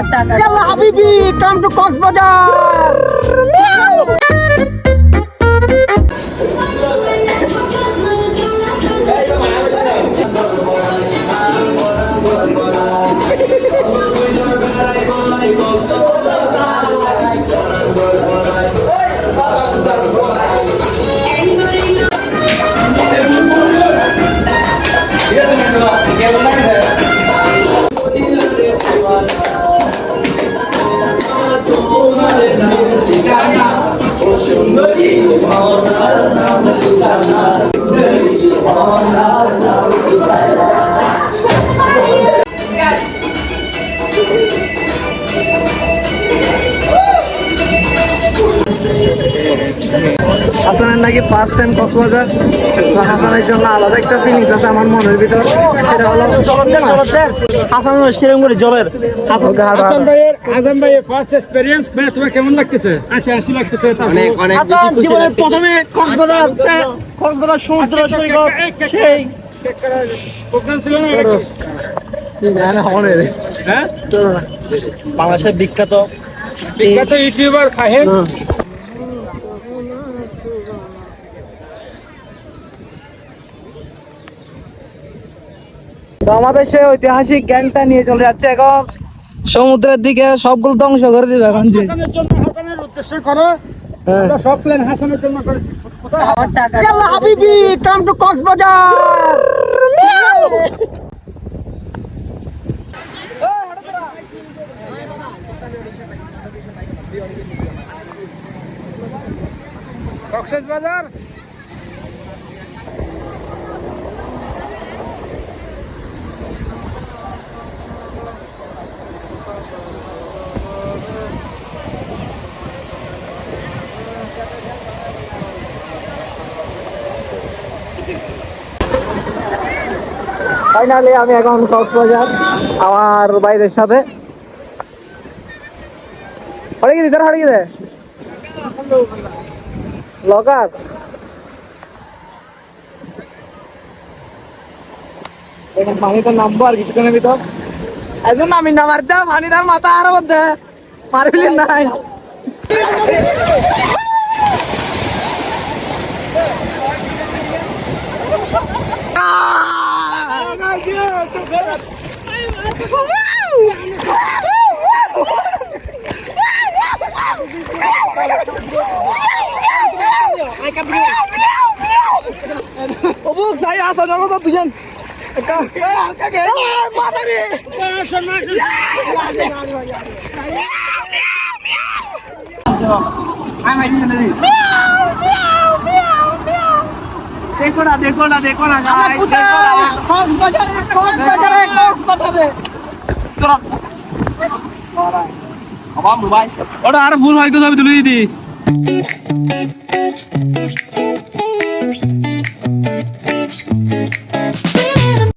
يلا حبيبي come to Cox's Bazar হাসানের নাকি first time Cox's Bazar. হাসানের জন্য আলাদা একটা ফিলিংস আছে আমার মনের ভিতর, সেটা হলো হাসানের সেরকম করে জলের। হাসান ভাইয়ের ফার্স্ট এক্সপেরিয়েন্স তোমার কেমন লাগতেছে? হাসি লাগতেছে? অনেক হাসান জীবনের প্রথমে কক্সবাজার আসছে, কক্সবাজার সমুদ্র সৈকত সেই প্রোগ্রাম ছিল না? হ্যাঁ, বাংলাদেশের বিখ্যাত ইউটিউবার ফাহিম। আমাদের সে ঐতিহাসিক জ্ঞানটা নিয়ে চলে যাচ্ছে এখন সমুদ্রের দিকে, সবগুলো ধ্বংস করে দিবে এখন। হাসানের জন্য, হাসানের উদ্দেশ্য করো সব প্ল্যান হাসানের জন্য করে। يلا حبيبي come to Cox's Bazar Cox's Bazar finally আমি এখন কক্সবাজার আমার ভাইদের সাথে। হরে কি দিদার, হরে কি দে লকার এখন পানিতে নামবো আর কিছুক্ষণের ভিতর। একজন নামি না মারতে পানি তার মাথা আর মধ্যে মারবিলি নাই। Obuk saya asal dulu tuh tujuan. देखो ना देखो ना देखो ना Ada full high ko sabi tuloy di.